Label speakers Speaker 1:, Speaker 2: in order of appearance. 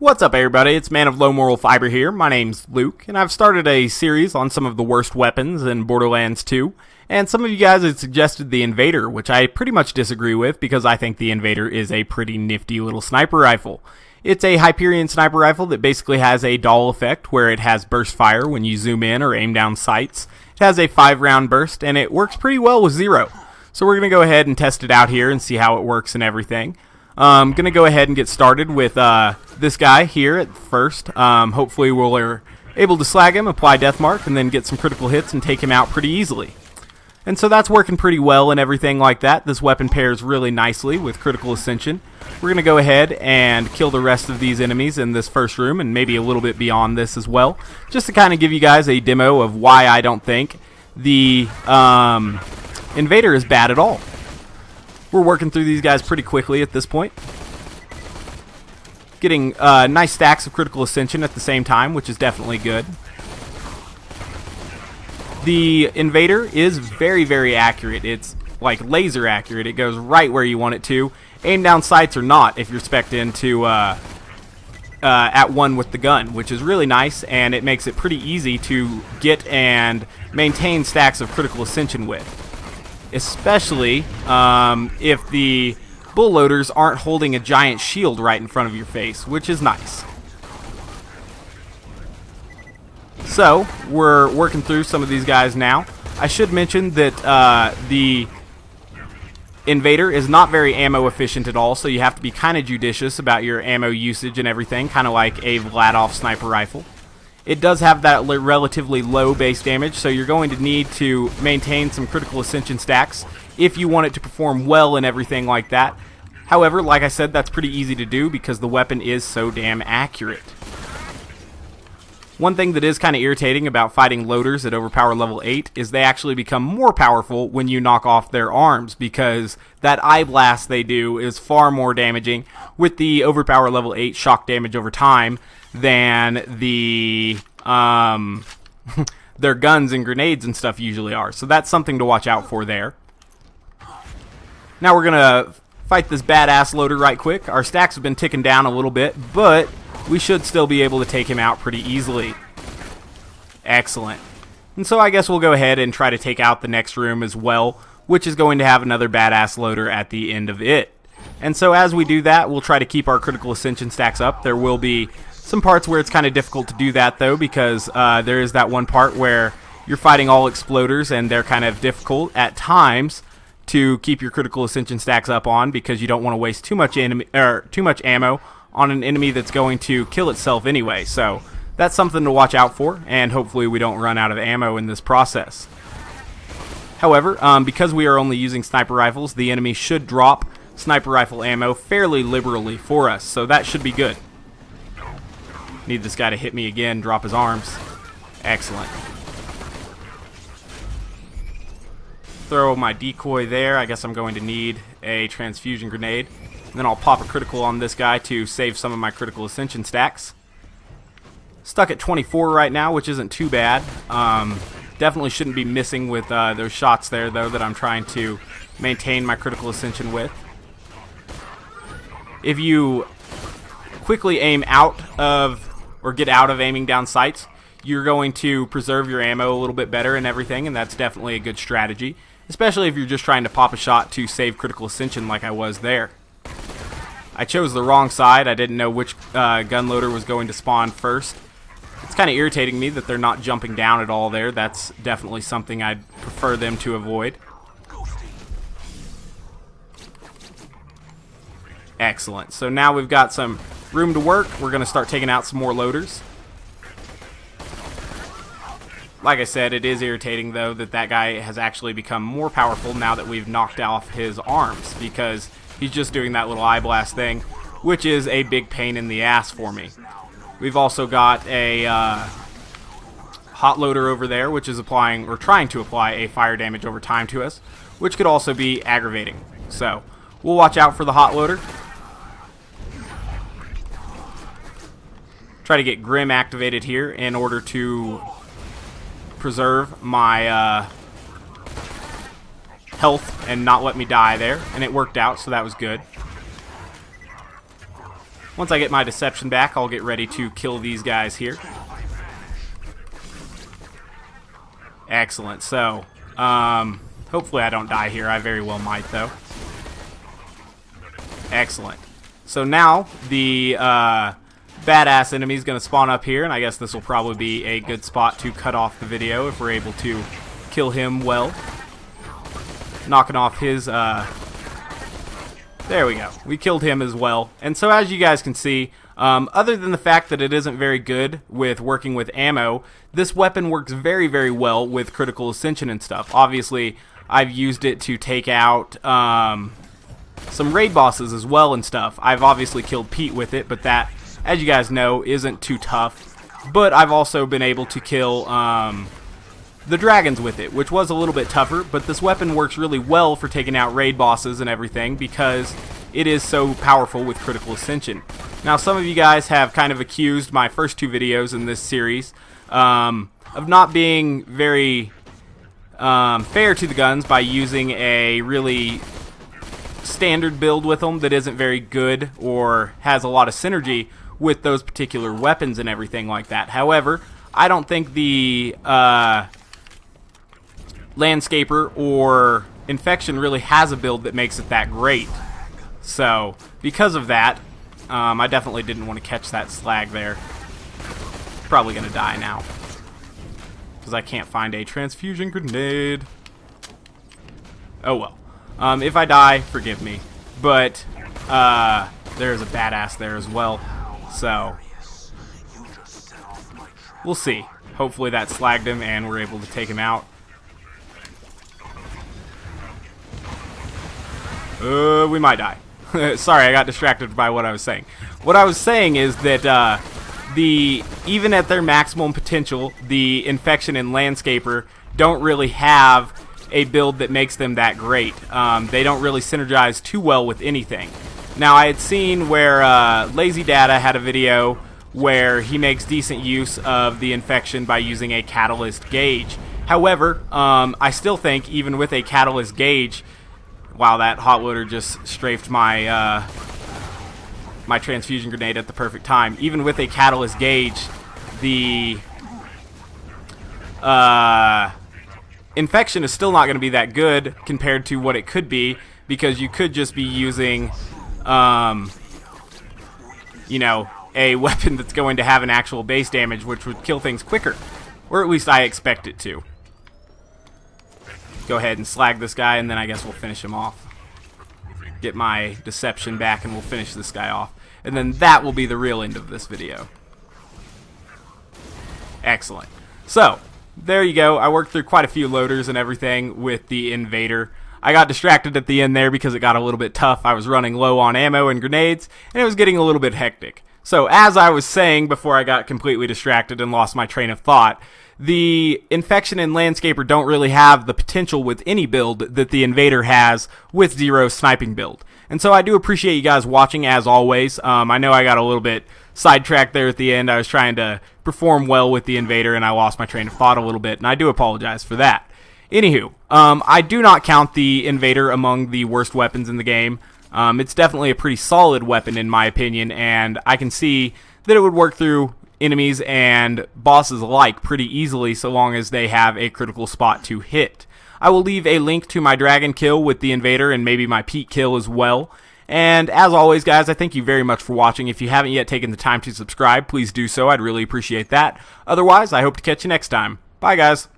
Speaker 1: What's up, everybody? It's Man of Low Moral Fiber here. My name's Luke, and I've started a series on some of the worst weapons in Borderlands 2, and some of you guys had suggested the Invader, which I pretty much disagree with because I think the Invader is a pretty nifty little sniper rifle. It's a Hyperion sniper rifle that basically has a doll effect where it has burst fire when you zoom in or aim down sights. It has a 5-round burst, and it works pretty well with 0. So we're going to go ahead and test it out here and see how it works and everything. I'm going to go ahead and get started with this guy here at first. Hopefully we're able to slag him, apply death mark, and then get some critical hits and take him out pretty easily. And so that's working pretty well and everything like that. This weapon pairs really nicely with critical ascension. We're going to go ahead and kill the rest of these enemies in this first room and maybe a little bit beyond this as well, just to kind of give you guys a demo of why I don't think the Invader is bad at all. We're working through these guys pretty quickly at this point. Getting nice stacks of critical ascension at the same time, which is definitely good. The Invader is very, very accurate. It's like laser accurate. It goes right where you want it to. Aim down sights or not if you're spec'd into at one with the gun, which is really nice, and it makes it pretty easy to get and maintain stacks of critical ascension with. Especially if the bull loaders aren't holding a giant shield right in front of your face, which is nice. So, we're working through some of these guys now. I should mention that the Invader is not very ammo efficient at all, so you have to be kind of judicious about your ammo usage and everything, kind of like a Vladof sniper rifle. It does have that relatively low base damage, so you're going to need to maintain some critical ascension stacks if you want it to perform well and everything like that. However, like I said, that's pretty easy to do because the weapon is so damn accurate. One thing that is kind of irritating about fighting loaders at overpower level 8 is they actually become more powerful when you knock off their arms, because that eye blast they do is far more damaging with the overpower level 8 shock damage over time than the their guns and grenades and stuff usually are. So that's something to watch out for there. Now we're gonna fight this badass loader right quick. Our stacks have been ticking down a little bit, but we should still be able to take him out pretty easily. Excellent. And so I guess we'll go ahead and try to take out the next room as well, which is going to have another badass loader at the end of it. And so as we do that, we'll try to keep our critical ascension stacks up. There will be some parts where it's kind of difficult to do that, though, because there is that one part where you're fighting all exploders, and they're kind of difficult at times to keep your critical ascension stacks up on, because you don't want to waste too much ammo on an enemy that's going to kill itself anyway. So that's something to watch out for, and hopefully we don't run out of ammo in this process. However, because we are only using sniper rifles, the enemy should drop sniper rifle ammo fairly liberally for us, so that should be good. Need this guy to hit me again, drop his arms. Excellent. Throw my decoy there. I guess I'm going to need a transfusion grenade. And then I'll pop a critical on this guy to save some of my critical ascension stacks. Stuck at 24 right now, which isn't too bad. Definitely shouldn't be missing with those shots there, though, that I'm trying to maintain my critical ascension with. If you quickly aim out of, or get out of aiming down sights, you're going to preserve your ammo a little bit better and everything, and that's definitely a good strategy, especially if you're just trying to pop a shot to save critical ascension like I was there. I chose the wrong side. I didn't know which gun loader was going to spawn first. It's kind of irritating me that they're not jumping down at all there. That's definitely something I'd prefer them to avoid. Excellent. So now we've got some room to work. We're going to start taking out some more loaders. Like I said, it is irritating, though, that that guy has actually become more powerful now that we've knocked off his arms, because he's just doing that little eye blast thing, which is a big pain in the ass for me. We've also got a hot loader over there, which is applying, or trying to apply, a fire damage over time to us, which could also be aggravating. So we'll watch out for the hot loader. Try to get Grim activated here in order to preserve my health and not let me die there, and it worked out, so that was good. Once I get my deception back, I'll get ready to kill these guys here. Excellent. So, hopefully I don't die here. I very well might, though. Excellent. So now the badass enemy is going to spawn up here, and I guess this will probably be a good spot to cut off the video if we're able to kill him well. Knocking off his... There we go. We killed him as well. And so as you guys can see, other than the fact that it isn't very good with working with ammo, this weapon works very, very well with critical ascension and stuff. Obviously, I've used it to take out some raid bosses as well and stuff. I've obviously killed Pete with it, but that, as you guys know, isn't too tough. But I've also been able to kill the dragons with it, which was a little bit tougher, but this weapon works really well for taking out raid bosses and everything because it is so powerful with critical ascension. Now, some of you guys have kind of accused my first two videos in this series of not being very fair to the guns by using a really standard build with them that isn't very good or has a lot of synergy with those particular weapons and everything like that. However, I don't think the Landscaper or Infection really has a build that makes it that great. So, because of that, I definitely didn't want to catch that slag there. Probably going to die now, because I can't find a transfusion grenade. Oh well. If I die, forgive me. But, there's a badass there as well. So, we'll see. Hopefully that slagged him and we're able to take him out. We might die. Sorry, I got distracted by what I was saying. What I was saying is that even at their maximum potential, the Infection and Landscaper don't really have a build that makes them that great. They don't really synergize too well with anything. Now, I had seen where Lazy Data had a video where he makes decent use of the Infection by using a Catalyst Gauge. However, I still think even with a Catalyst Gauge... Wow, that hot loader just strafed my my transfusion grenade at the perfect time. Even with a Catalyst Gauge, the Infection is still not going to be that good compared to what it could be, because you could just be using, you know, a weapon that's going to have an actual base damage, which would kill things quicker. Or at least I expect it to. Go ahead and slag this guy, and then I guess we'll finish him off. Get my deception back, and we'll finish this guy off. And then that will be the real end of this video. Excellent. So, there you go. I worked through quite a few loaders and everything with the Invader. I got distracted at the end there because it got a little bit tough. I was running low on ammo and grenades, and it was getting a little bit hectic. So, as I was saying before I got completely distracted and lost my train of thought, the Infection and Landscaper don't really have the potential with any build that the Invader has with Zero's sniping build. And so I do appreciate you guys watching, as always. I know I got a little bit sidetracked there at the end. I was trying to perform well with the Invader, and I lost my train of thought a little bit, and I do apologize for that. Anywho, I do not count the Invader among the worst weapons in the game. It's definitely a pretty solid weapon in my opinion, and I can see that it would work through enemies and bosses alike pretty easily so long as they have a critical spot to hit. I will leave a link to my dragon kill with the Invader and maybe my Pete kill as well. And as always, guys, I thank you very much for watching. If you haven't yet taken the time to subscribe, please do so. I'd really appreciate that. Otherwise, I hope to catch you next time. Bye, guys.